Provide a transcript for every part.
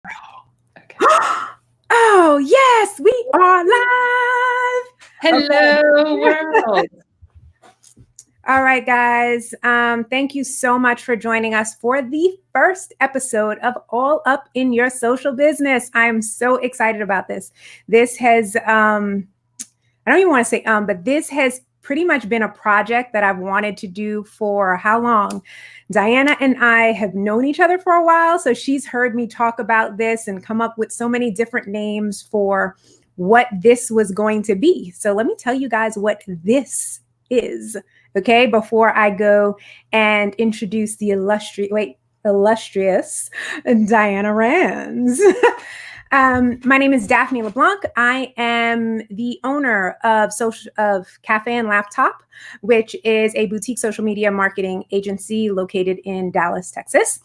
Okay. Oh, yes, we are live. Hello, world. All right, guys. Thank you so much for joining us for the first episode of All Up in Your Social Business. I'm so excited about this. This has, I don't even want to say, but this has pretty much been a project that I've wanted to do for how long? Dianna and I have known each other for a while, so she's heard me talk about this and come up with so many different names for what this was going to be. So let me tell you guys what this is, okay? Before I go and introduce the illustrious Dianna Rands. My name is Daphne Leblanc. I am the owner of Cafe and Laptop, which is a boutique social media marketing agency located in Dallas, Texas.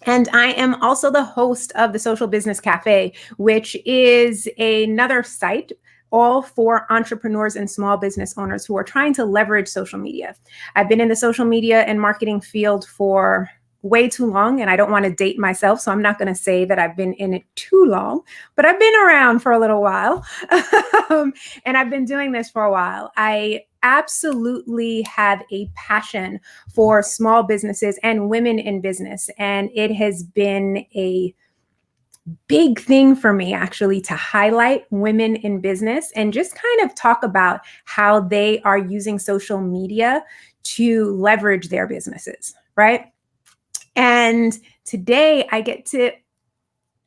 And I am also the host of the Social Business Cafe, which is another site all for entrepreneurs and small business owners who are trying to leverage social media. I've been in the social media and marketing field for way too long, and I don't want to date myself, so I'm not going to say that I've been in it too long, but I've been around for a little while. And I've been doing this for a while. I absolutely have a passion for small businesses and women in business, and it has been a big thing for me actually to highlight women in business and just kind of talk about how they are using social media to leverage their businesses, right? And today I get to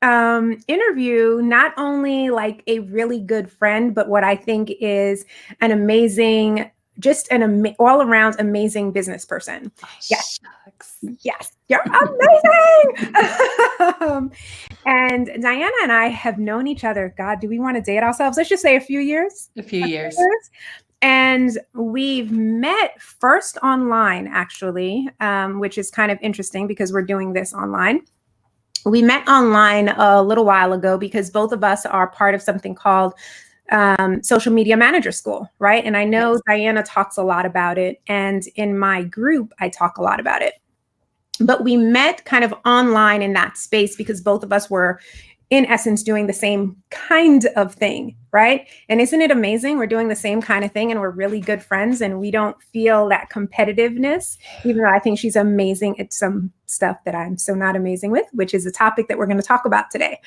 interview not only like a really good friend, but what I think is an amazing, just an all around amazing business person. Yes. Yes, you're amazing. And Dianna and I have known each other. God, do we want to date ourselves? Let's just say a few years. A few years. And we've met first online, actually, which is kind of interesting because we're doing this online. We met online a little while ago because both of us are part of something called Social Media Manager School, right? And I know Yes. Dianna talks a lot about it. And in my group, I talk a lot about it. But we met kind of online in that space because both of us were, in essence, doing the same kind of thing, right? And isn't it amazing? We're doing the same kind of thing and we're really good friends and we don't feel that competitiveness, even though I think she's amazing at some stuff that I'm so not amazing with, which is a topic that we're going to talk about today.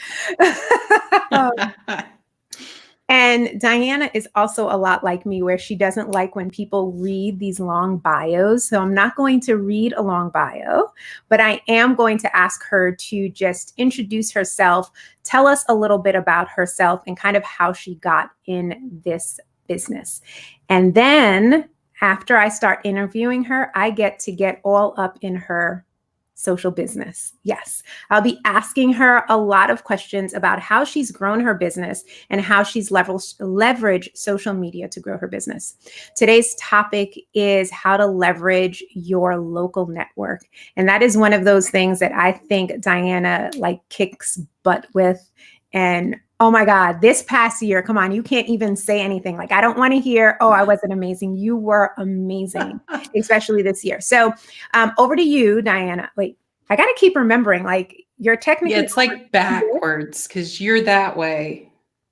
And Dianna is also a lot like me, where she doesn't like when people read these long bios. So I'm not going to read a long bio, but I am going to ask her to just introduce herself, tell us a little bit about herself and kind of how she got in this business. And then after I start interviewing her, I get to get all up in her social business. Yes, I'll be asking her a lot of questions about how she's grown her business and how she's leveraged social media to grow her business. Today's topic is how to leverage your local network. And that is one of those things that I think Dianna like kicks butt with. And oh my God, this past year, come on, you can't even say anything. Like, I don't want to hear, oh, I wasn't amazing. You were amazing, especially this year. So over to you, Dianna. Wait, I got to keep remembering, like, you're technically. Yeah, it's like backwards because you're that way.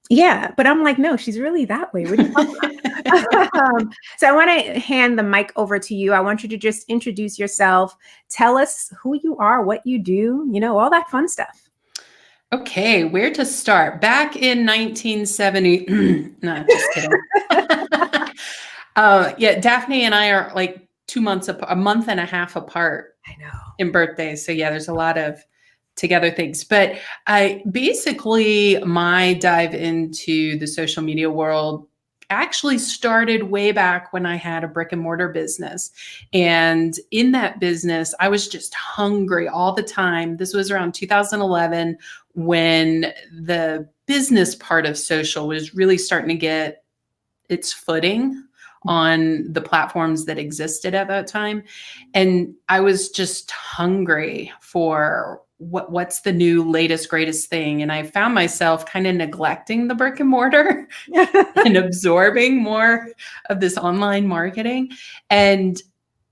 Yeah, but I'm like, no, she's really that way. What are you talking about? So I want to hand the mic over to you. I want you to just introduce yourself. Tell us who you are, what you do, all that fun stuff. Okay, where to start? Back in 1970, no, just kidding. Yeah, Daphne and I are like 2 months apart, a month and a half apart. I know. In birthdays. So yeah, there's a lot of together things. But I basically, my dive into the social media world actually started way back when I had a brick and mortar business. And in that business, I was just hungry all the time. This was around 2011 when the business part of social was really starting to get its footing on the platforms that existed at that time. And I was just hungry for what's the new latest greatest thing. And I found myself kind of neglecting the brick and mortar and absorbing more of this online marketing. And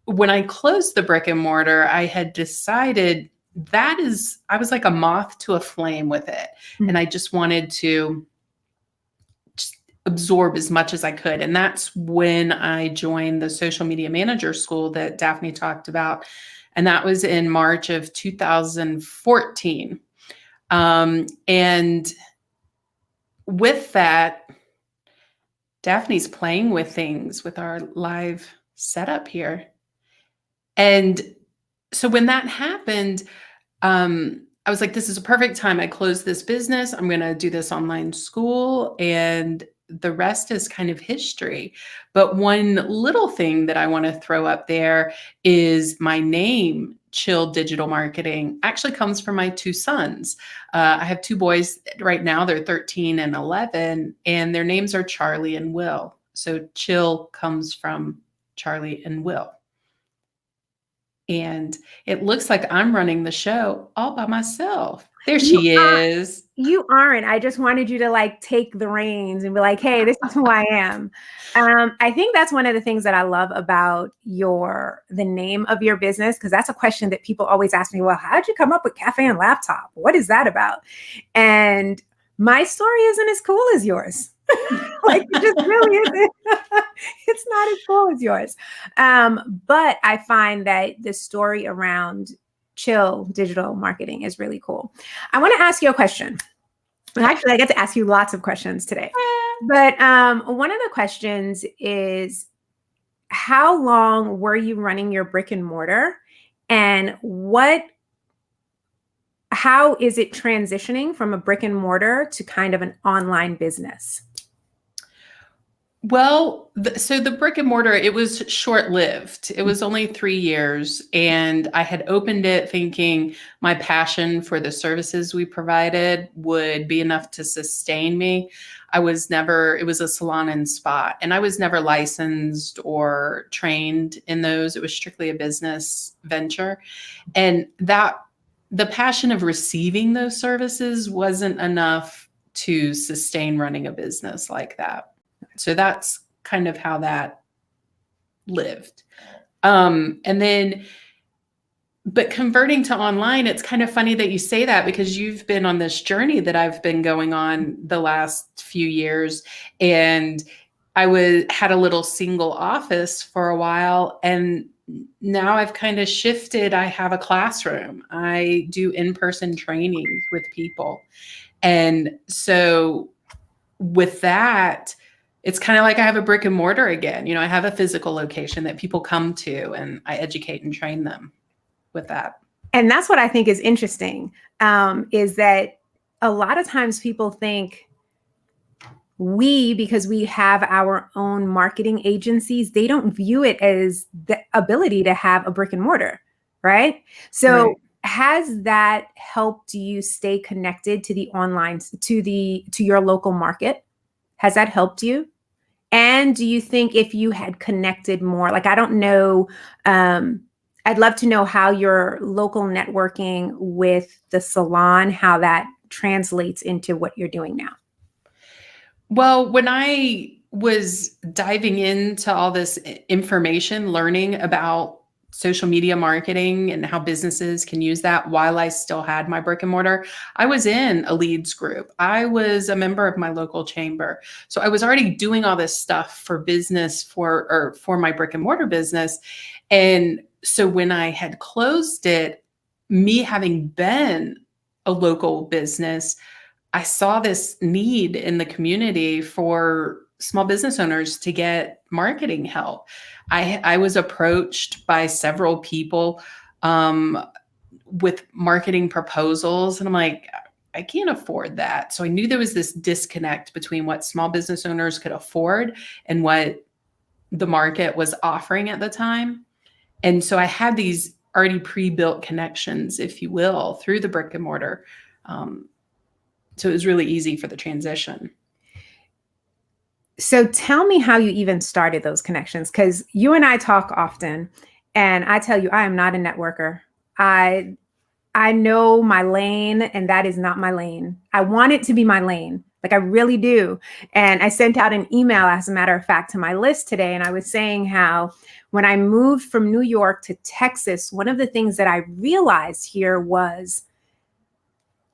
when I closed the brick and mortar, I had decided I was like a moth to a flame with it. And I just wanted to just absorb as much as I could. And that's when I joined the social media manager school that Daphne talked about. And that was in March of 2014. And with that, Daphne's playing with things with our live setup here. And so when that happened, I was like, this is a perfect time. I closed this business. I'm going to do this online school, and the rest is kind of history. But one little thing that I want to throw up there is my name, Chill Digital Marketing, actually comes from my two sons. I have two boys right now. They're 13 and 11, and their names are Charlie and Will. So Chill comes from Charlie and Will. And it looks like I'm running the show all by myself. There she is. You aren't. I just wanted you to like take the reins and be like, hey, this is who I am. I think that's one of the things that I love about the name of your business, because that's a question that people always ask me, well, how'd you come up with Cafe and Laptop? What is that about? And my story isn't as cool as yours. Like, it just really isn't. It's not as cool as yours. But I find that the story around Chill Digital Marketing is really cool. I want to ask you a question. Actually, I get to ask you lots of questions today. But one of the questions is, how long were you running your brick and mortar, and how is it transitioning from a brick and mortar to kind of an online business? Well, so the brick and mortar, it was short-lived. It was only 3 years, and I had opened it thinking my passion for the services we provided would be enough to sustain me. It was a salon and spa, and I was never licensed or trained in those. It was strictly a business venture. And the passion of receiving those services wasn't enough to sustain running a business like that. So that's kind of how that lived. But converting to online, it's kind of funny that you say that, because you've been on this journey that I've been going on the last few years. And I had a little single office for a while, and now I've kind of shifted. I have a classroom. I do in-person trainings with people. And so with that, it's kind of like I have a brick and mortar again. I have a physical location that people come to, and I educate and train them with that. And that's what I think is interesting, is that a lot of times people think because we have our own marketing agencies, they don't view it as the ability to have a brick and mortar, right? So right. Has that helped you stay connected to the online, to your local market? Has that helped you? And do you think if you had connected more, like, I don't know, I'd love to know how your local networking with the salon, how that translates into what you're doing now. Well, when I was diving into all this information, learning about social media marketing and how businesses can use that while I still had my brick and mortar, I was in a leads group. I was a member of my local chamber. So I was already doing all this stuff for business for my brick and mortar business. And so when I had closed it, me having been a local business, I saw this need in the community for small business owners to get marketing help. I was approached by several people with marketing proposals, and I'm like, I can't afford that. So I knew there was this disconnect between what small business owners could afford and what the market was offering at the time. And so I had these already pre-built connections, if you will, through the brick and mortar. So it was really easy for the transition. So tell me how you even started those connections, because you and I talk often, and I tell you, I am not a networker. I know my lane, and that is not my lane. I want it to be my lane, Like I really do. And I sent out an email, as a matter of fact, to my list today. And I was saying how when I moved from New York to Texas, one of the things that I realized here was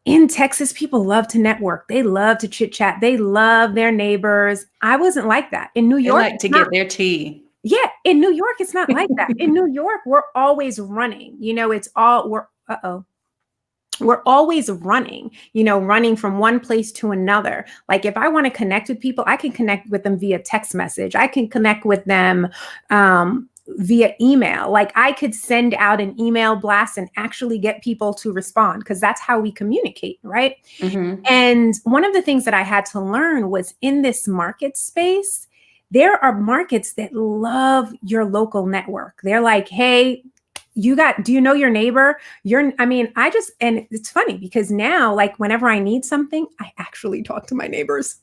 in Texas, people love to network. They love to chit chat. They love their neighbors. I wasn't like that. In New They York, like to get their tea. yeah, in New York, it's not like that. In New York, we're always running. It's all we're always running, running from one place to another. Like if I want to connect with people, I can connect with them via text message. I can connect with them via email. Like I could send out an email blast and actually get people to respond because that's how we communicate, right? Mm-hmm. And one of the things that I had to learn was in this market space, there are markets that love your local network. They're like, hey, do you know your neighbor? And it's funny because now, like whenever I need something, I actually talk to my neighbors.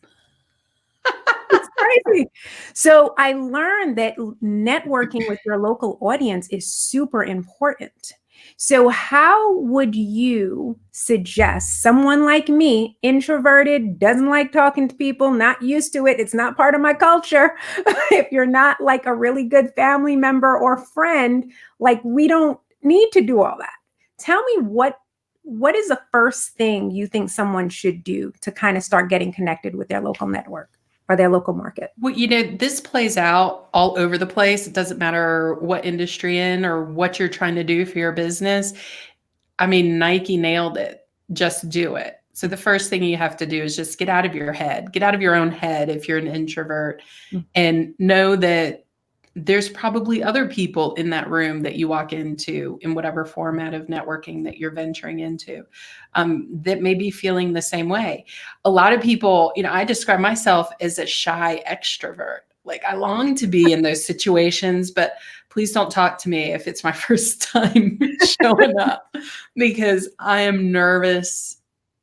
It's crazy. So I learned that networking with your local audience is super important. So how would you suggest someone like me, introverted, doesn't like talking to people, not used to it, it's not part of my culture. If you're not like a really good family member or friend, like we don't need to do all that. Tell me what is the first thing you think someone should do to kind of start getting connected with their local network or their local market? Well, this plays out all over the place. It doesn't matter what industry in or what you're trying to do for your business. I mean, Nike nailed it. Just do it. So the first thing you have to do is just get out of your head, get out of your own head if you're an introvert, and know that there's probably other people in that room that you walk into in whatever format of networking that you're venturing into that may be feeling the same way. A lot of people, I describe myself as a shy extrovert. Like I long to be in those situations, but please don't talk to me if it's my first time showing up because I am nervous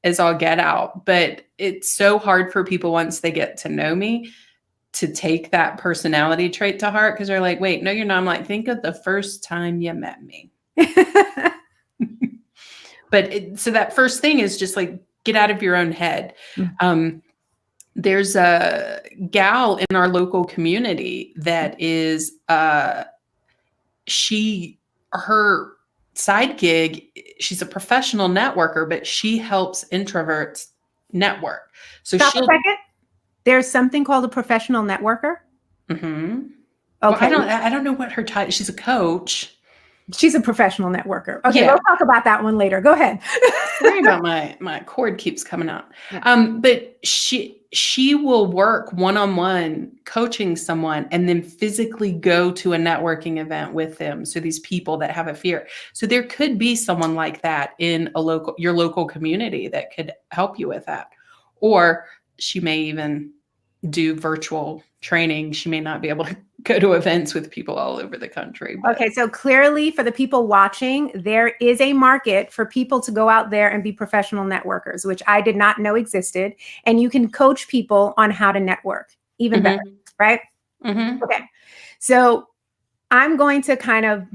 as all get out. But it's so hard for people once they get to know me to take that personality trait to heart because they're like, wait, no, you're not. I'm like, think of the first time you met me. So that first thing is just like, get out of your own head. There's a gal in our local community that is, her side gig, she's a professional networker, but she helps introverts network. So Stop a second. There's something called a professional networker. Mm-hmm. Okay. Well, I don't know what her title. She's a coach. She's a professional networker. Okay, Yeah. We'll talk about that one later. Go ahead. Sorry about my cord keeps coming out. But she will work one-on-one coaching someone and then physically go to a networking event with them. So these people that have a fear. So there could be someone like that in your local community that could help you with that. Or she may even do virtual training. She may not be able to go to events with people all over the country. Okay, so clearly for the people watching, there is a market for people to go out there and be professional networkers, which I did not know existed. And you can coach people on how to network, even better, right? Mm-hmm. Okay, so I'm going to kind of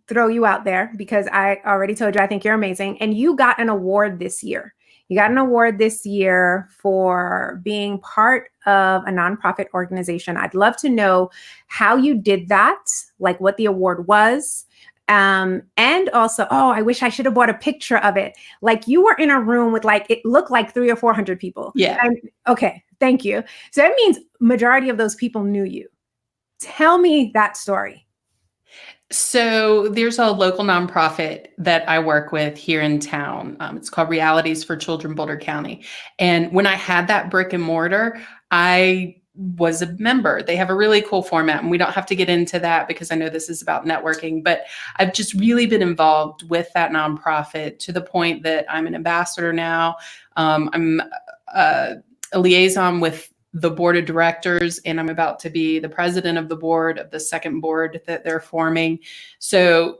throw you out there because I already told you I think you're amazing. And you got an award this year. You got an award this year for being part of a nonprofit organization. I'd love to know how you did that, like what the award was. And also, I wish I should have bought a picture of it. Like you were in a room with it looked like 300 or 400 people. Yeah. Okay. Thank you. So that means majority of those people knew you. Tell me that story. So there's a local nonprofit that I work with here in town. It's called Realities for Children, Boulder County. And when I had that brick and mortar, I was a member. They have a really cool format, and we don't have to get into that because I know this is about networking, but I've just really been involved with that nonprofit to the point that I'm an ambassador now. I'm a liaison with the board of directors, and I'm about to be the president of the board of the second board that they're forming. So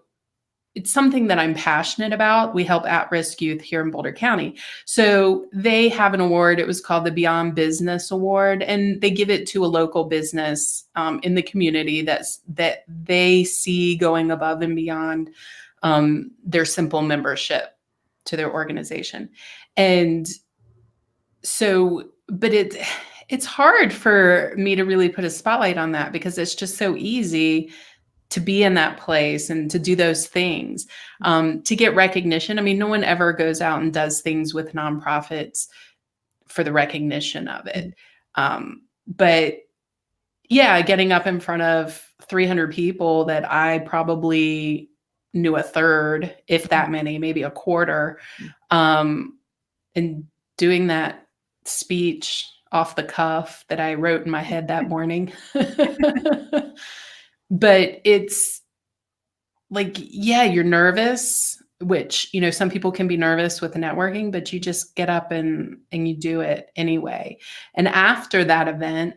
it's something that I'm passionate about. We help at-risk youth here in Boulder County. So they have an award. It was called the Beyond Business Award, and they give it to a local business in the community that they see going above and beyond their simple membership to their organization. And so but it's hard for me to really put a spotlight on that because it's just so easy to be in that place and to do those things, to get recognition. I mean, no one ever goes out and does things with nonprofits for the recognition of it. But yeah, getting up in front of 300 people that I probably knew a third, if that many, maybe a quarter, and doing that speech off the cuff that I wrote in my head that morning. But it's like, yeah, you're nervous, which, you know, some people can be nervous with networking, but you just get up and you do it anyway. And after that event,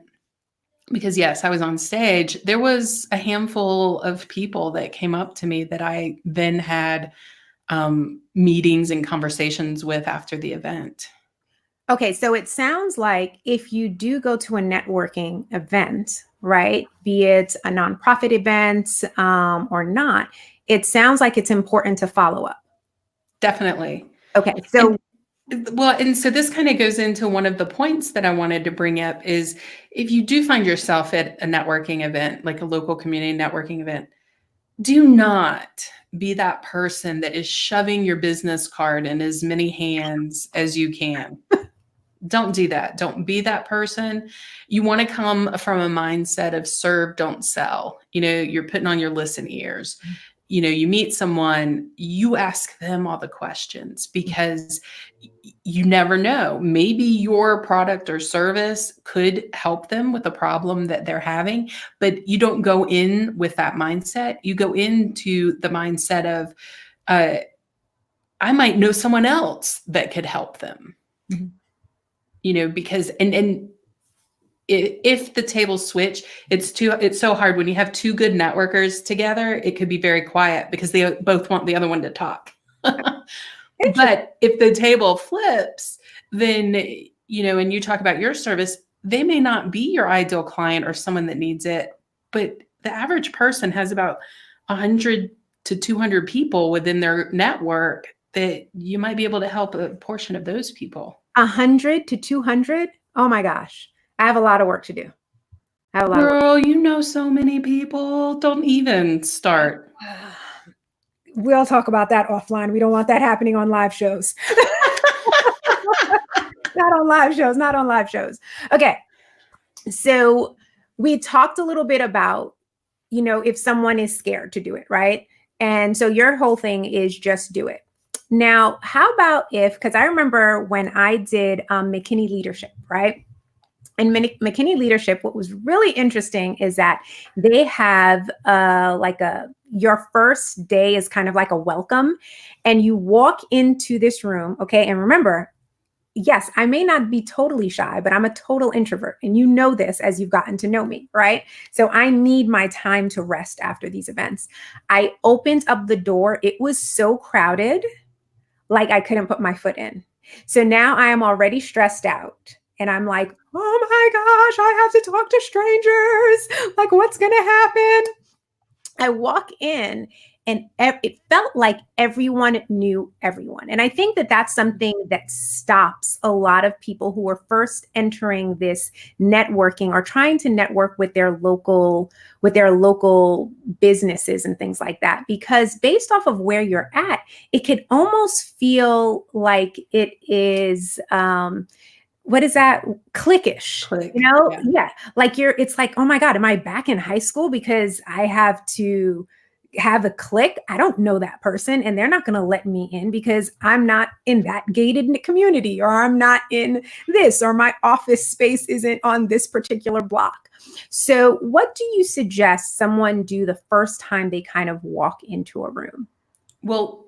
because yes, I was on stage, there was a handful of people that came up to me that I then had meetings and conversations with after the event. Okay, so it sounds like if you do go to a networking event, right, be it a nonprofit event or not, it sounds like it's important to follow up. Definitely. Okay, so And so this kind of goes into one of the points that I wanted to bring up is if you do find yourself at a networking event, like a local community networking event, do not be that person that is shoving your business card in as many hands as you can. Don't do that. Don't be that person. You want to come from a mindset of serve, don't sell. You know, you're putting on your listen ears. You know, you meet someone, you ask them all the questions because you never know. Maybe your product or service could help them with a problem that they're having, but you don't go in with that mindset. You go into the mindset of, I might know someone else that could help them. mm-hmm. You know, because and if the tables switch, it's so hard when you have two good networkers together. It could be very quiet because they both want the other one to talk. But if the table flips, then, you know, and you talk about your service, they may not be your ideal client or someone that needs it, but the average person has about 100 to 200 people within their network that you might be able to help a portion of those people. 100 to 200? Oh my gosh. I have a lot of work to do. I have a lot of work. Girl, you know so many people. Don't even start. We'll talk about that offline. We don't want that happening on live shows. Not on live shows, not on live shows. Okay. So we talked a little bit about, you know, if someone is scared to do it, right? And so your whole thing is just do it. Now, how about if, because I remember when I did McKinney Leadership, right? And McKinney Leadership, what was really interesting is that they have your first day is kind of like a welcome, and you walk into this room, okay? And remember, yes, I may not be totally shy, but I'm a total introvert. And you know this as you've gotten to know me, right? So I need my time to rest after these events. I opened up the door. It was so crowded, like I couldn't put my foot in. So now I am already stressed out. And I'm like, oh my gosh, I have to talk to strangers. Like, what's going to happen? I walk in and it felt like everyone knew everyone. And I think that that's something that stops a lot of people who are first entering this networking or trying to network with their local businesses and things like that. Because based off of where you're at, it could almost feel like it is what is that? Cliquish, Click. You know? Yeah. Like it's like, oh my God, am I back in high school because I have to have a clique? I don't know that person and they're not going to let me in because I'm not in that gated community, or I'm not in this, or my office space isn't on this particular block. So what do you suggest someone do the first time they kind of walk into a room? Well,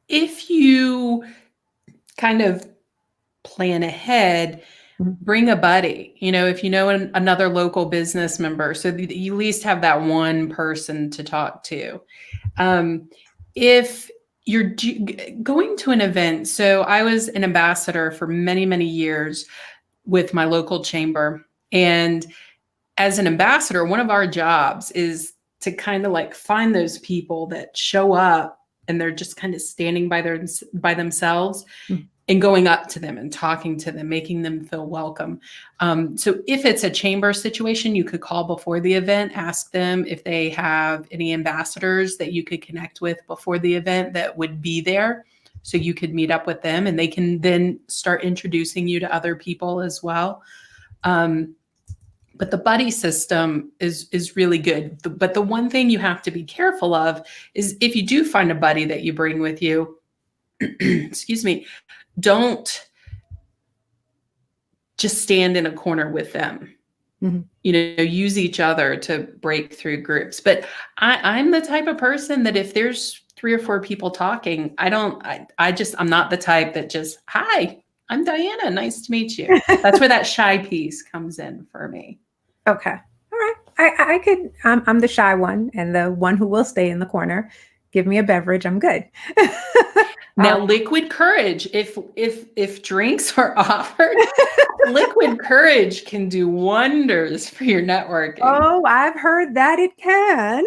if you kind of plan ahead, bring a buddy. You know, if you know another local business member, so that you at least have that one person to talk to. If you're going to an event, so I was an ambassador for many, many years with my local chamber. And as an ambassador, one of our jobs is to kind of like find those people that show up and they're just kind of standing by themselves. and going up to them and talking to them, making them feel welcome. So if it's a chamber situation, you could call before the event, ask them if they have any ambassadors that you could connect with before the event that would be there. So you could meet up with them and they can then start introducing you to other people as well. But the buddy system is really good. But the one thing you have to be careful of is if you do find a buddy that you bring with you, excuse me, don't just stand in a corner with them. Mm-hmm. Use each other to break through groups. But I'm the type of person that if there's 3 or 4 people talking, I'm not the type that just, hi, I'm Dianna. Nice to meet you. That's where that shy piece comes in for me. Okay. All right. I'm the shy one and the one who will stay in the corner. Give me a beverage. I'm good. Now, liquid courage, if drinks are offered, liquid courage can do wonders for your networking. Oh, I've heard that it can.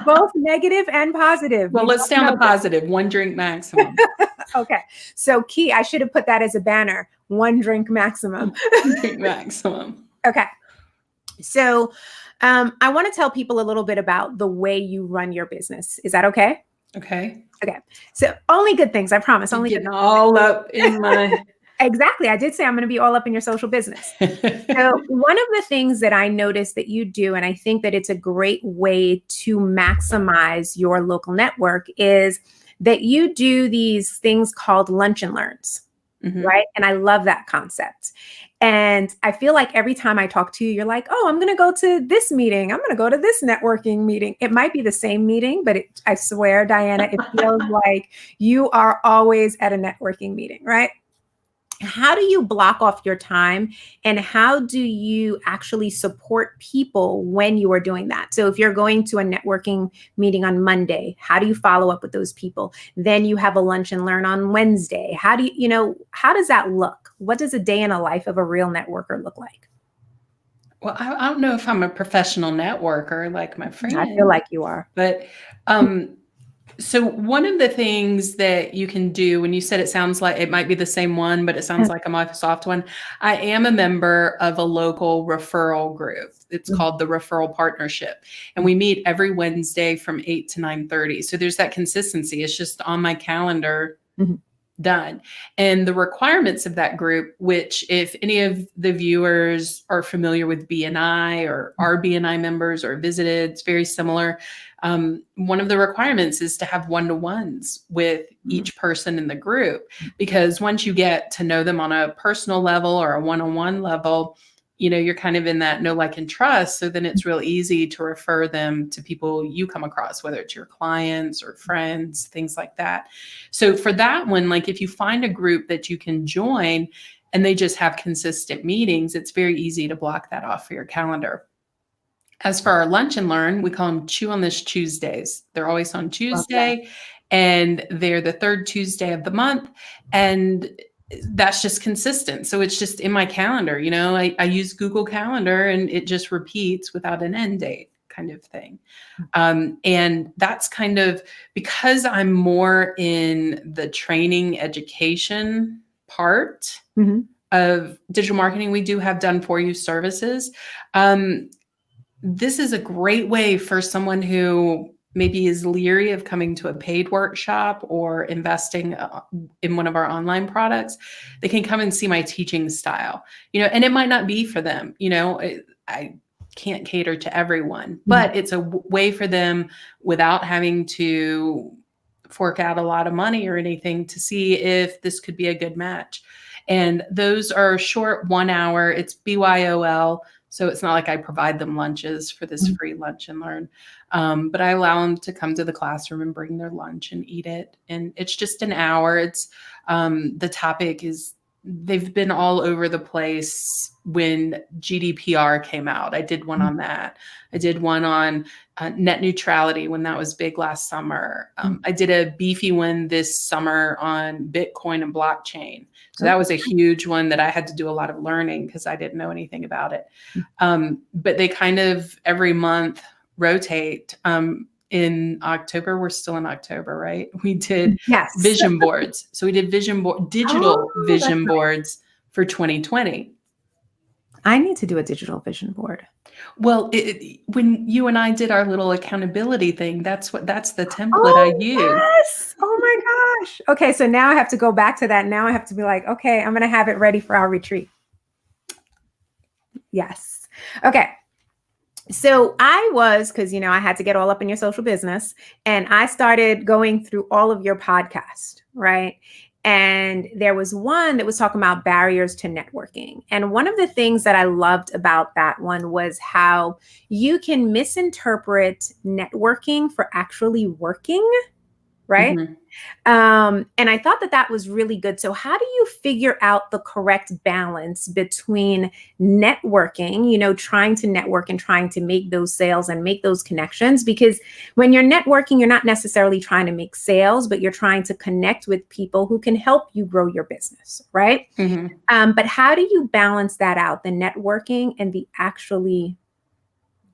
Both negative and positive. Well, let's stay on the positive. 1 drink maximum. Okay. So key, I should have put that as a banner. 1 drink maximum. 1 drink maximum. Okay. So I want to tell people a little bit about the way you run your business. Is that okay? Okay. Okay. So only good things, I promise. Only getting all up in my... Exactly. I did say I'm going to be all up in your social business. So one of the things that I noticed that you do, and I think that it's a great way to maximize your local network, is that you do these things called lunch and learns, right? And I love that concept. And I feel like every time I talk to you, you're like, oh, I'm going to go to this meeting. I'm going to go to this networking meeting. It might be the same meeting, but I swear, Dianna, it feels like you are always at a networking meeting, right? How do you block off your time and how do you actually support people when you are doing that? So if you're going to a networking meeting on Monday, how do you follow up with those people? Then you have a lunch and learn on Wednesday. How do how does that look? What does a day in a life of a real networker look like? Well, I don't know if I'm a professional networker like my friend. I feel like you are. But so one of the things that you can do when you said it sounds like it might be the same one, but it sounds like a Microsoft one. I am a member of a local referral group. It's called the Referral Partnership. And we meet every Wednesday from 8 to 9:30. So there's that consistency. It's just on my calendar. Done. And the requirements of that group, which if any of the viewers are familiar with BNI or are BNI members or visited, it's very similar. One of the requirements is to have one-to-ones with each person in the group, because once you get to know them on a personal level or a one-on-one level, you're kind of in that know, like, and trust. So then it's real easy to refer them to people you come across, whether it's your clients or friends, things like that. So for that one, like if you find a group that you can join and they just have consistent meetings, it's very easy to block that off for your calendar. As for our lunch and learn, we call them Chew on This Tuesdays. They're always on Tuesday, and they're the 3rd Tuesday of the month. And that's just consistent. So it's just in my calendar, I use Google Calendar and it just repeats without an end date kind of thing. And that's kind of because I'm more in the training education part of digital marketing. We do have done for you services. This is a great way for someone who maybe is leery of coming to a paid workshop or investing in one of our online products. They can come and see my teaching style, and it might not be for them. I can't cater to everyone, but it's a way for them without having to fork out a lot of money or anything to see if this could be a good match. And those are short 1 hour. It's BYOL. So it's not like I provide them lunches for this free lunch and learn, but I allow them to come to the classroom and bring their lunch and eat it. And it's just an hour. It's the topic is, they've been all over the place when GDPR came out. I did one on that. I did one on net neutrality when that was big last summer. I did a beefy one this summer on Bitcoin and blockchain. So that was a huge one that I had to do a lot of learning because I didn't know anything about it. But they kind of every month rotate. in October. We're still in October, right? We did Yes. vision boards. So we did digital vision Right. boards for 2020. I need to do a digital vision board. Well, when you and I did our little accountability thing, that's the template I Oh, used. yes. Oh my gosh. Okay, so now I have to go back to that. Now I have to be like, okay, I'm going to have it ready for our retreat. Yes. Okay. So I was, because, I had to get all up in your social business, and I started going through all of your podcasts, right? And there was one that was talking about barriers to networking. And one of the things that I loved about that one was how you can misinterpret networking for actually working, right? Mhm. And I thought that that was really good. So how do you figure out the correct balance between networking, trying to network and trying to make those sales and make those connections? Because when you're networking, you're not necessarily trying to make sales, but you're trying to connect with people who can help you grow your business, right? Mhm. But how do you balance that out, the networking and the actually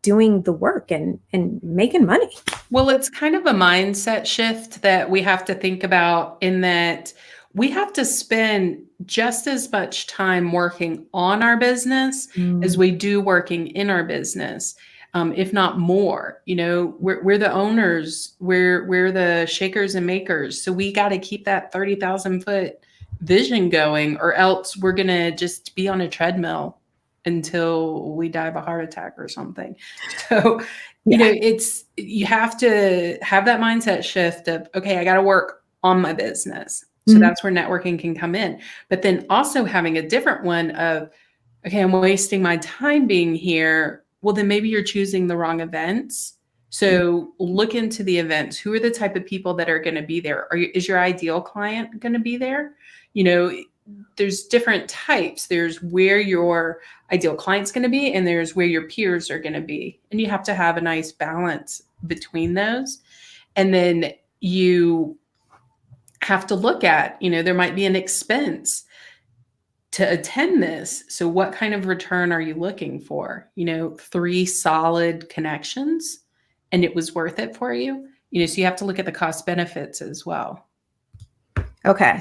doing the work and making money? Well, it's kind of a mindset shift that we have to think about, in that we have to spend just as much time working on our business as we do working in our business, if not more. We're the owners, we're the shakers and makers, so we got to keep that 30,000-foot vision going, or else we're gonna just be on a treadmill until we die of a heart attack or something. So Yeah. you have to have that mindset shift of, okay, I got to work on my business. So Mhm. that's where networking can come in. But then also having a different one of, okay, I'm wasting my time being here. Well, then maybe you're choosing the wrong events. So look into the events. Who are the type of people that are going to be there? Is your ideal client going to be there? There's different types. There's where your ideal client's going to be, and there's where your peers are going to be. And you have to have a nice balance between those. And then you have to look at, there might be an expense to attend this. So what kind of return are you looking for? 3 solid connections, and it was worth it for you. So you have to look at the cost benefits as well. Okay.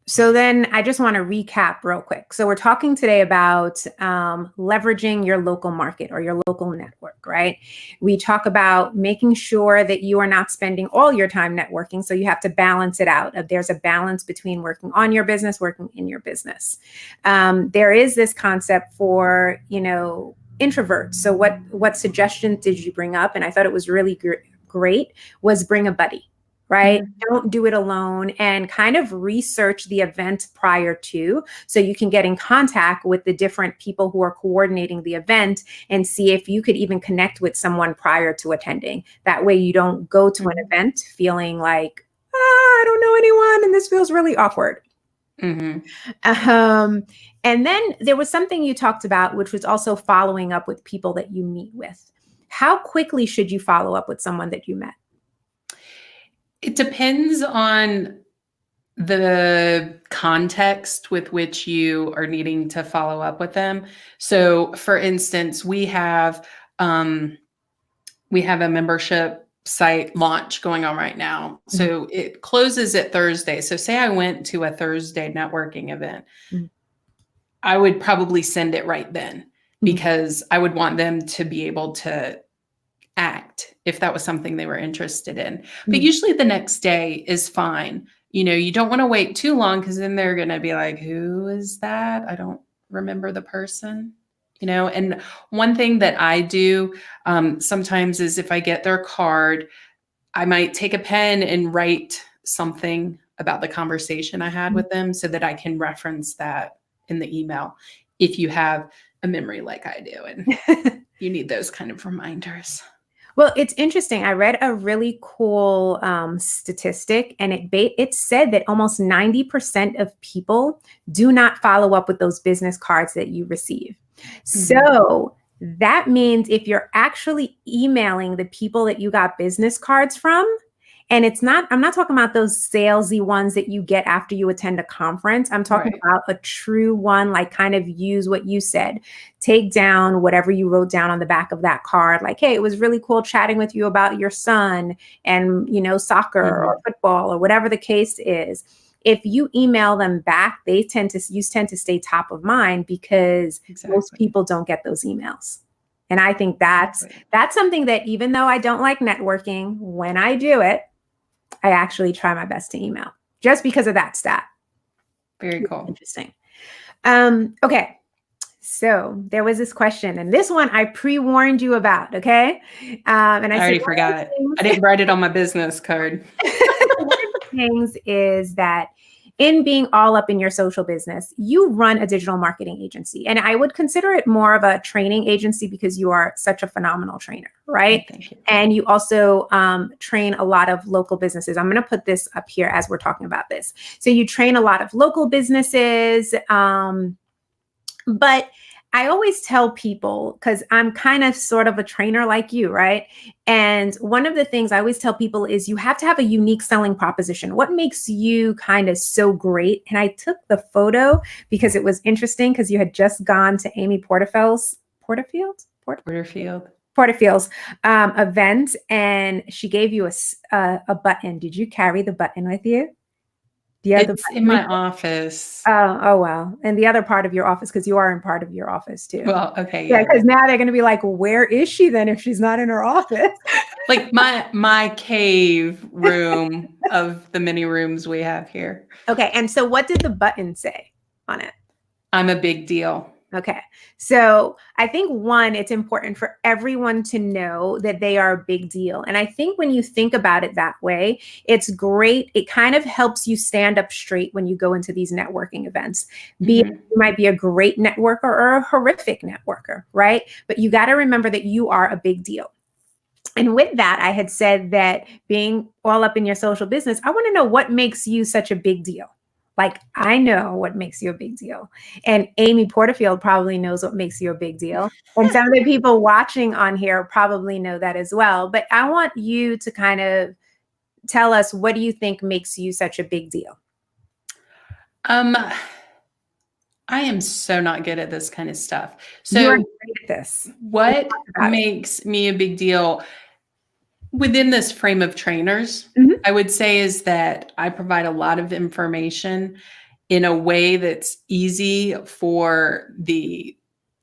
So then I just want to recap real quick. So we're talking today about leveraging your local market or your local network, right? We talk about making sure that you are not spending all your time networking. So you have to balance it out. There's a balance between working on your business, working in your business. There is this concept for, introverts. So what suggestions did you bring up? And I thought it was really great was bring a buddy. Right? Mhm. Don't do it alone, and kind of research the event prior to, so you can get in contact with the different people who are coordinating the event and see if you could even connect with someone prior to attending. That way you don't go to an event feeling like, I don't know anyone and this feels really awkward. Mm-hmm. And then there was something you talked about, which was also following up with people that you meet with. How quickly should you follow up with someone that you met? It depends on the context with which you are needing to follow up with them. So, for instance, we have a membership site launch going on right now. So it closes at Thursday. So say I went to a Thursday networking event, I would probably send it right then, because I would want them to be able to act if that was something they were interested in. But usually the next day is fine. You don't want to wait too long, because then they're going to be like, who is that? I don't remember the person. And one thing that I do sometimes is, if I get their card, I might take a pen and write something about the conversation I had with them, so that I can reference that in the email, if you have a memory like I do, and you need those kind of reminders. Well, it's interesting. I read a really cool statistic, and it said that almost 90% of people do not follow up with those business cards that you receive. So that means if you're actually emailing the people that you got business cards from, And I'm not talking about those salesy ones that you get after you attend a conference. I'm talking about a true one, like kind of use what you said, take down whatever you wrote down on the back of that card. Like, hey, it was really cool chatting with you about your son and, soccer or football or whatever the case is. If you email them back, you tend to stay top of mind because most people don't get those emails. And I think that's something that, even though I don't like networking, when I do it, I actually try my best to email just because of that stat. Very cool. Interesting. Okay. So there was this question, and this one I pre-warned you about. Okay. And I already forgot. I didn't write it on my business card. One of the things is that in being all up in your social business, you run a digital marketing agency. And I would consider it more of a training agency because you are such a phenomenal trainer, right? Thank you. And you also train a lot of local businesses. I'm going to put this up here as we're talking about this. So you train a lot of local businesses, but I always tell people, because I'm kind of sort of a trainer like you, right? And one of the things I always tell people is you have to have a unique selling proposition. What makes you kind of so great? And I took the photo because it was interesting because you had just gone to Amy Porterfield's event, and she gave you a button. Did you carry the button with you? It's in my office. Oh, wow. And the other part of your office, because you are in part of your office too. Well, okay. Yeah, because now they're going to be like, where is she then if she's not in her office? Like my cave room of the many rooms we have here. Okay. And so what did the button say on it? I'm a big deal. Okay. So I think it's important for everyone to know that they are a big deal. And I think when you think about it that way, it's great. It kind of helps you stand up straight when you go into these networking events. You might be a great networker or a horrific networker, right? But you got to remember that you are a big deal. And with that, I had said that being all up in your social business, I want to know what makes you such a big deal. Like, I know what makes you a big deal. And Amy Porterfield probably knows what makes you a big deal. And some of the people watching on here probably know that as well. But I want you to kind of tell us, what do you think makes you such a big deal? I am so not good at this kind of stuff. So you are great at this. What makes me a big deal within this frame of trainers, I would say, is that I provide a lot of information in a way that's easy for the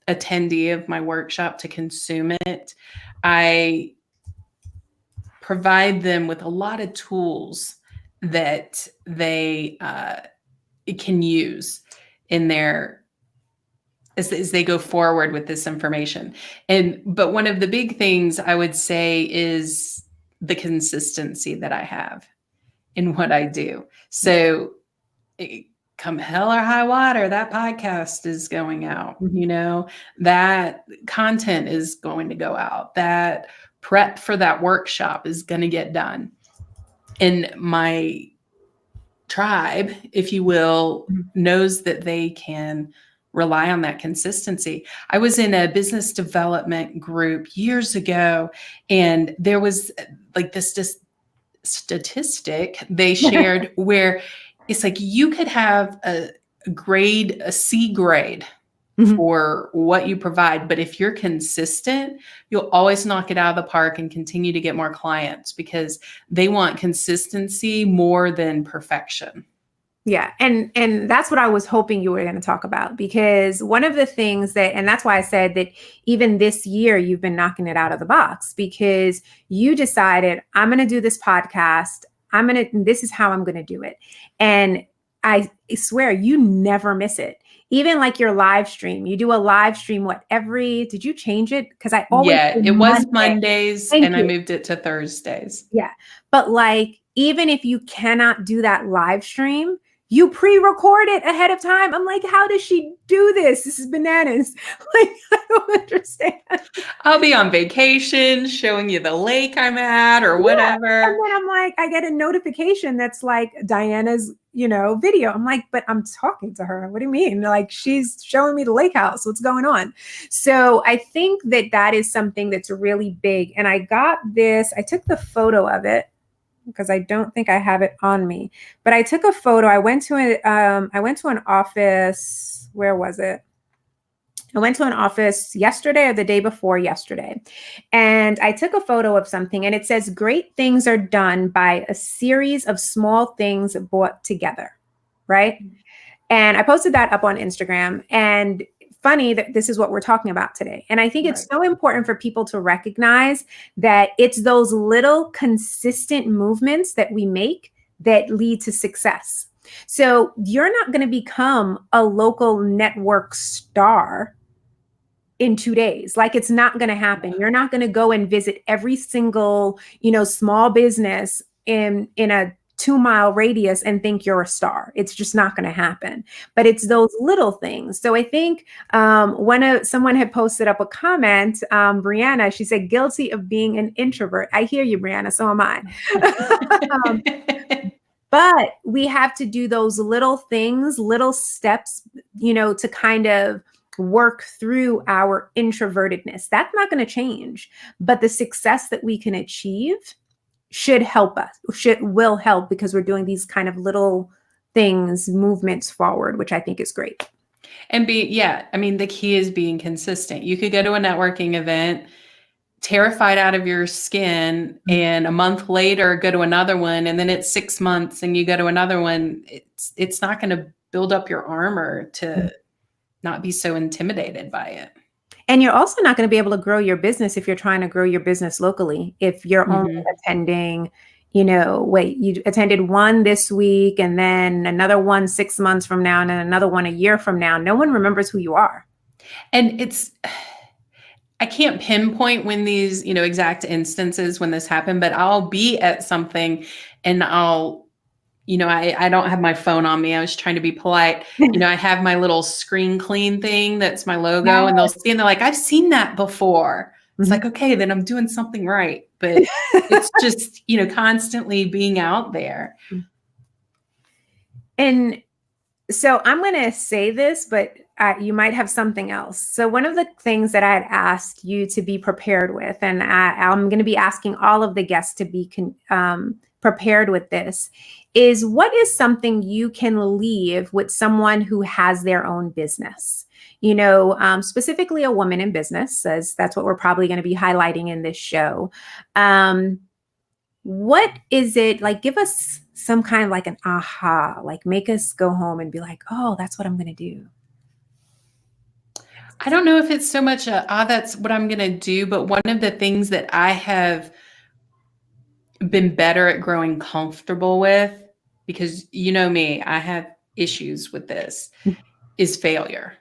attendee of my workshop to consume it. I provide them with a lot of tools that they can use in their as they go forward with this information. But one of the big things I would say is the consistency that I have in what I do. So come hell or high water, that podcast is going out, that content is going to go out, that prep for that workshop is going to get done. And my tribe, if you will, knows that they can rely on that consistency. I was in a business development group years ago, and there was like this statistic they shared where it's like you could have a C grade for what you provide, but if you're consistent, you'll always knock it out of the park and continue to get more clients because they want consistency more than perfection. Yeah. And that's what I was hoping you were going to talk about, because one of the things and that's why I said that even this year you've been knocking it out of the box, because you decided, I'm going to do this podcast. This is how I'm going to do it. And I swear you never miss it. Even like your live stream, you do a live stream, did you change it? Because I always, it was Mondays and I moved it to Thursdays. Yeah. But like, even if you cannot do that live stream, you pre-record it ahead of time. I'm like, how does she do this? This is bananas. Like, I don't understand. I'll be on vacation showing you the lake I'm at or whatever. And then I'm like, I get a notification that's like Diana's, video. I'm like, but I'm talking to her. What do you mean? Like, she's showing me the lake house. What's going on? So I think that is something that's really big. And I got this, I took the photo of it. because I don't think I have it on me. But I took a photo. I went to an office. Where was it? I went to an office yesterday or the day before yesterday, and I took a photo of something, and it says, "Great things are done by a series of small things brought together," right? And I posted that up on Instagram. And funny that this is what we're talking about today. And I think it's so important for people to recognize that it's those little consistent movements that we make that lead to success. So you're not going to become a local network star in 2 days. Like, it's not going to happen. You're not going to go and visit every single, small business in a 2-mile radius and think you're a star. It's just not going to happen. But it's those little things. So I think someone had posted up a comment, Brianna, she said, "Guilty of being an introvert." I hear you, Brianna. So am I. But we have to do those little things, little steps, to kind of work through our introvertedness. That's not going to change, but the success that we can achieve should help us, will help, because we're doing these kind of little things, movements forward, which I think is great. And the key is being consistent. You could go to a networking event terrified out of your skin, and a month later go to another one, and then it's 6 months and you go to another one. It's not going to build up your armor to not be so intimidated by it. And you're also not going to be able to grow your business if you're trying to grow your business locally. If you're only attending, you attended one this week and then another one 6 months from now and then another one a year from now, no one remembers who you are. And I can't pinpoint when these, exact instances when this happened, but I'll be at something and I don't have my phone on me. I was trying to be polite. I have my little screen clean thing. That's my logo. And they'll see and they're like, "I've seen that before." It's like, okay, then I'm doing something right. But it's just, constantly being out there. And so I'm going to say this, but you might have something else. So one of the things that I had asked you to be prepared with, and I'm going to be asking all of the guests to be prepared with this, is what is something you can leave with someone who has their own business? Specifically a woman in business, as that's what we're probably going to be highlighting in this show. What is it like? Give us some kind of like an aha, like make us go home and be like, "Oh, that's what I'm going to do." I don't know if it's so much that's what I'm going to do, but one of the things that I have been better at growing comfortable with, because me, I have issues with this, is failure.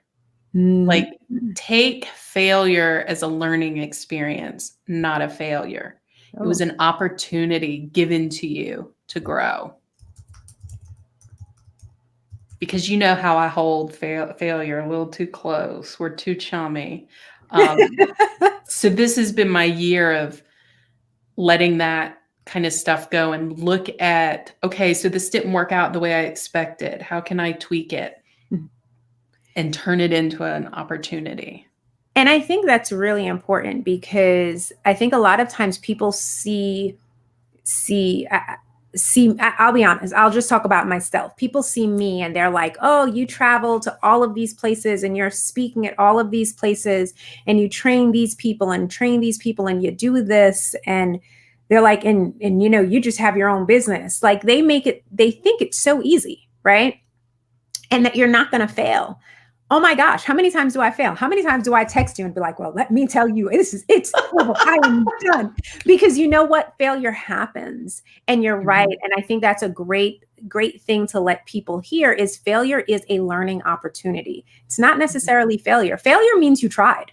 Like, take failure as a learning experience, not a failure. It was an opportunity given to you to grow. Because you know how I hold failure a little too close. We're too chummy. So this has been my year of letting that kind of stuff go and look at, okay, so this didn't work out the way I expected. How can I tweak it and turn it into an opportunity? And I think that's really important, because I think a lot of times people see, I'll be honest, I'll just talk about myself. People see me and they're like, "Oh, you travel to all of these places and you're speaking at all of these places and you train these people and you do this." And they're like, and you just have your own business. Like, they think it's so easy, right? And that you're not going to fail. Oh my gosh, how many times do I fail? How many times do I text you and be like, "Well, let me tell you, it's horrible. I am done." Because you know what? Failure happens. And you're right. And I think that's a great thing to let people hear, is failure is a learning opportunity. It's not necessarily failure. Failure means you tried.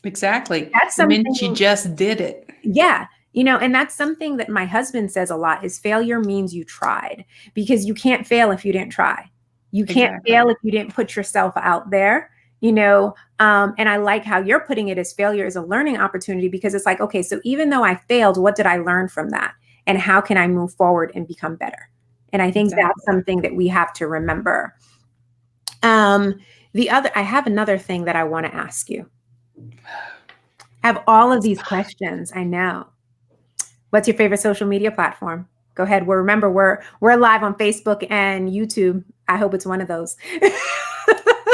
Exactly. That's something. It meant you just did it. Yeah. And that's something that my husband says a lot, is failure means you tried, because you can't fail if you didn't try. You can't fail if you didn't put yourself out there, and I like how you're putting it, as failure is a learning opportunity, because it's like, okay, so even though I failed, what did I learn from that? And how can I move forward and become better? And I think that's something that we have to remember. I have another thing that I want to ask you. I have all of these questions, I know. What's your favorite social media platform? Go ahead. Remember, we're live on Facebook and YouTube. I hope it's one of those.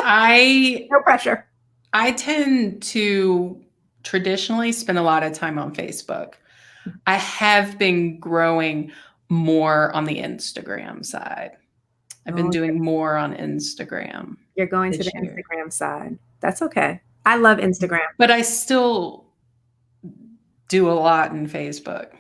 No pressure. I tend to traditionally spend a lot of time on Facebook. I have been growing more on the Instagram side. I've been doing more on Instagram. You're going to the Instagram side. That's okay. I love Instagram. But I still do a lot in Facebook.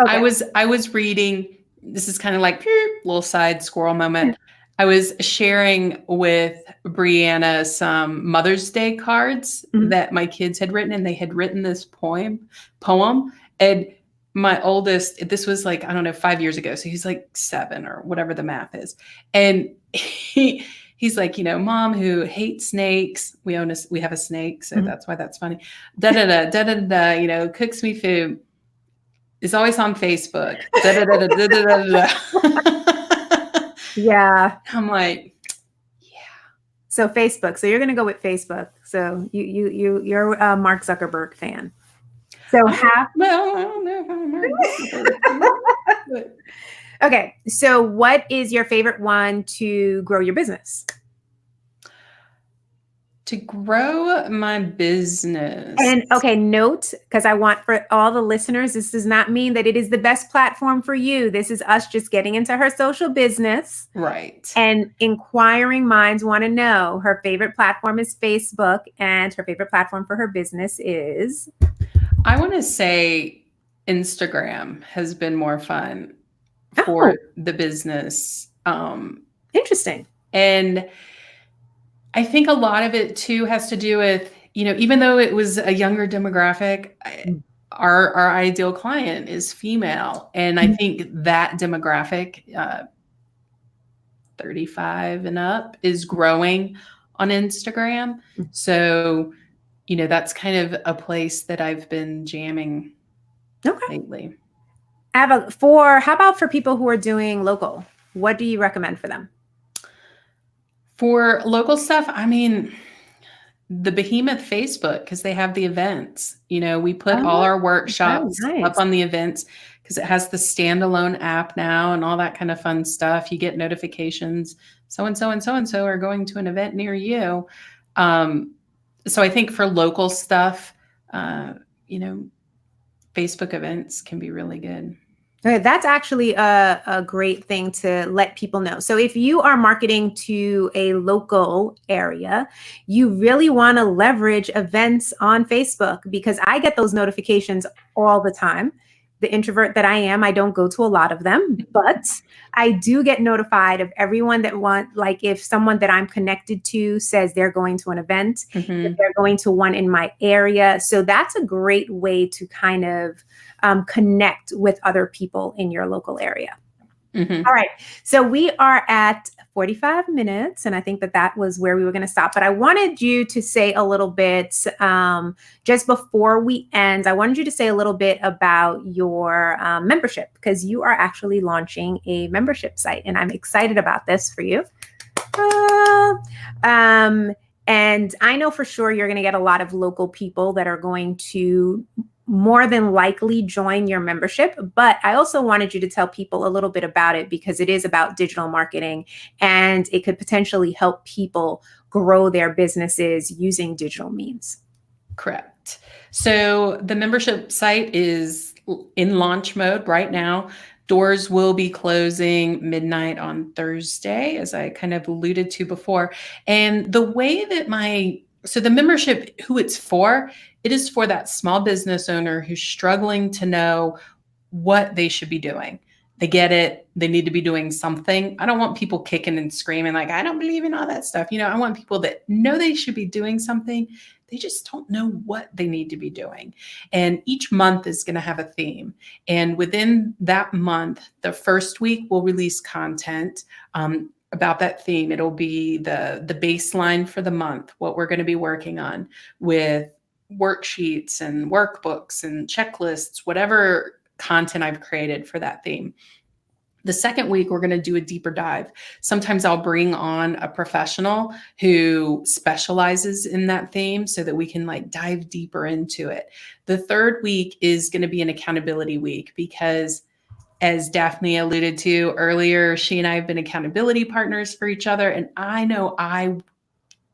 Okay. I was reading, this is kind of like little side squirrel moment. I was sharing with Brianna some Mother's Day cards that my kids had written, and they had written this poem. And my oldest, this was like, I don't know, 5 years ago. So he's like 7 or whatever the math is. And he's like, mom who hates snakes. We have a snake. So that's why that's funny. Cooks me food. Is always on Facebook. Yeah. I'm like, yeah. So Facebook. So you're gonna go with Facebook. So you're a Mark Zuckerberg fan. So I don't know if I'm Mark Zuckerberg. Okay. So what is your favorite one to grow your business? To grow my business. And okay, note, because I want for all the listeners, this does not mean that it is the best platform for you. This is us just getting into her social business. Right. And inquiring minds want to know her favorite platform is Facebook, and her favorite platform for her business is? I want to say Instagram has been more fun for the business. Interesting. And I think a lot of it too has to do with, even though it was a younger demographic, our ideal client is female. And I think that demographic, 35 and up, is growing on Instagram. So, that's kind of a place that I've been jamming lately. How about for people who are doing local? What do you recommend for them? For local stuff, I mean, the behemoth Facebook, because they have the events. We put all our workshops up on the events because it has the standalone app now and all that kind of fun stuff. You get notifications. So-and-so and so-and-so are going to an event near you. So I think for local stuff, Facebook events can be really good. Okay, that's actually a great thing to let people know. So if you are marketing to a local area, you really want to leverage events on Facebook, because I get those notifications all the time. The introvert that I am, I don't go to a lot of them, but I do get notified of everyone like if someone that I'm connected to says they're going to an event, if they're going to one in my area. So that's a great way to kind of connect with other people in your local area. All right. So we are at 45 minutes, and I think that was where we were going to stop. But I wanted you to say a little bit, just before we end, I wanted you to say a little bit about your membership, because you are actually launching a membership site, and I'm excited about this for you. And I know for sure you're going to get a lot of local people that are going to more than likely join your membership. But I also wanted you to tell people a little bit about it, because it is about digital marketing, and it could potentially help people grow their businesses using digital means. Correct. So the membership site is in launch mode right now. Doors will be closing midnight on Thursday, as I kind of alluded to before. And the way that the membership, who it's for, it is for that small business owner who's struggling to know what they should be doing. They get it. They need to be doing something. I don't want people kicking and screaming like, I don't believe in all that stuff. I want people that know they should be doing something. They just don't know what they need to be doing. And each month is going to have a theme. And within that month, the first week we'll release content about that theme. It'll be the baseline for the month, what we're going to be working on, with worksheets and workbooks and checklists, whatever content I've created for that theme. The second week, we're going to do a deeper dive. Sometimes I'll bring on a professional who specializes in that theme so that we can like dive deeper into it. The third week is going to be an accountability week because, as Daphne alluded to earlier, she and I have been accountability partners for each other. And I know I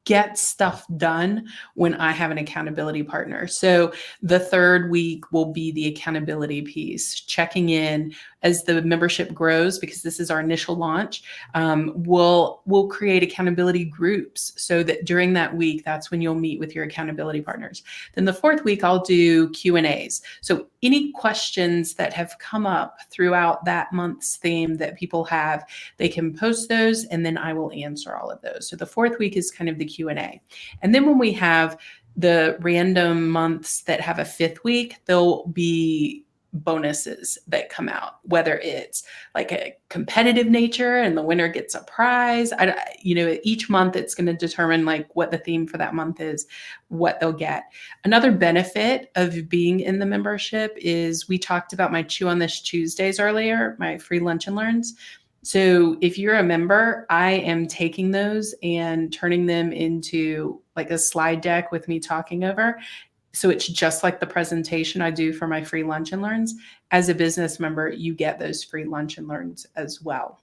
get stuff done when I have an accountability partner. So the third week will be the accountability piece, checking in as the membership grows, because this is our initial launch. We'll create accountability groups so that during that week, that's when you'll meet with your accountability partners. Then the fourth week, I'll do Q&As. So any questions that have come up throughout that month's theme that people have, they can post those and then I will answer all of those. So the fourth week is kind of the Q&A. And then when we have the random months that have a fifth week, there'll be bonuses that come out, whether it's like a competitive nature and the winner gets a prize. Each month it's going to determine like what the theme for that month is, what they'll get. Another benefit of being in the membership is we talked about my Chew on This Tuesdays earlier, my free lunch and learns. So if you're a member, I am taking those and turning them into like a slide deck with me talking over. So it's just like the presentation I do for my free lunch and learns. As a business member, you get those free lunch and learns as well.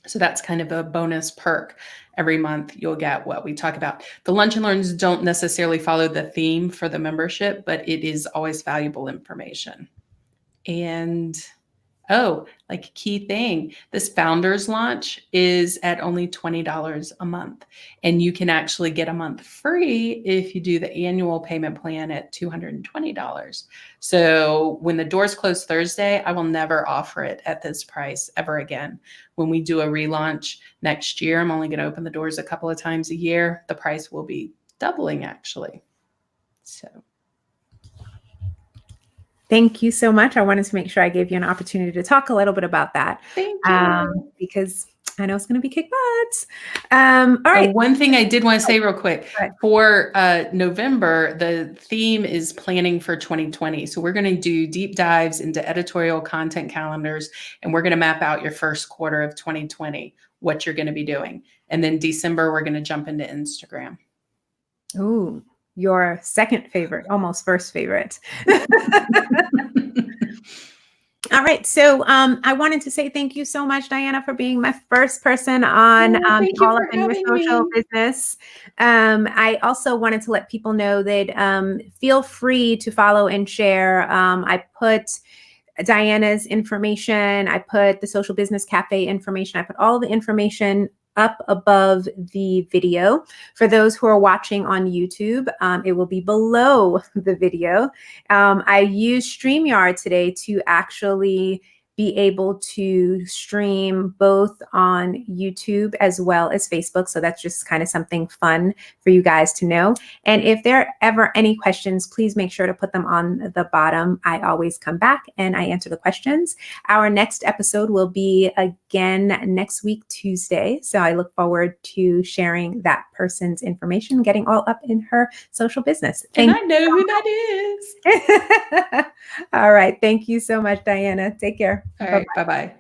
So that's kind of a bonus perk. Every month you'll get what we talk about. The lunch and learns don't necessarily follow the theme for the membership, but it is always valuable information. And like key thing, this founders launch is at only $20 a month. And you can actually get a month free if you do the annual payment plan at $220. So when the doors close Thursday, I will never offer it at this price ever again. When we do a relaunch next year, I'm only going to open the doors a couple of times a year. The price will be doubling actually. So. Thank you so much. I wanted to make sure I gave you an opportunity to talk a little bit about that. Thank you. Because I know it's going to be kick butts. All right. One thing I did want to say real quick, for November, the theme is planning for 2020. So we're going to do deep dives into editorial content calendars, and we're going to map out your first quarter of 2020, what you're going to be doing. And then December, we're going to jump into Instagram. Ooh. Your second favorite, almost first favorite. All right. So I wanted to say thank you so much, Dianna, for being my first person on All Up in Your Social Business. I also wanted to let people know that feel free to follow and share. I put Dianna's information. I put the Social Business Cafe information. I put all the information up above the video. For those who are watching on YouTube, it will be below the video. I used StreamYard today to actually be able to stream both on YouTube as well as Facebook. So that's just kind of something fun for you guys to know. And if there are ever any questions, please make sure to put them on the bottom. I always come back and I answer the questions. Our next episode will be again next week, Tuesday. So I look forward to sharing that person's information, getting all up in her social business. And I know who that is. All right. Thank you so much, Dianna. Take care. All right. Bye-bye.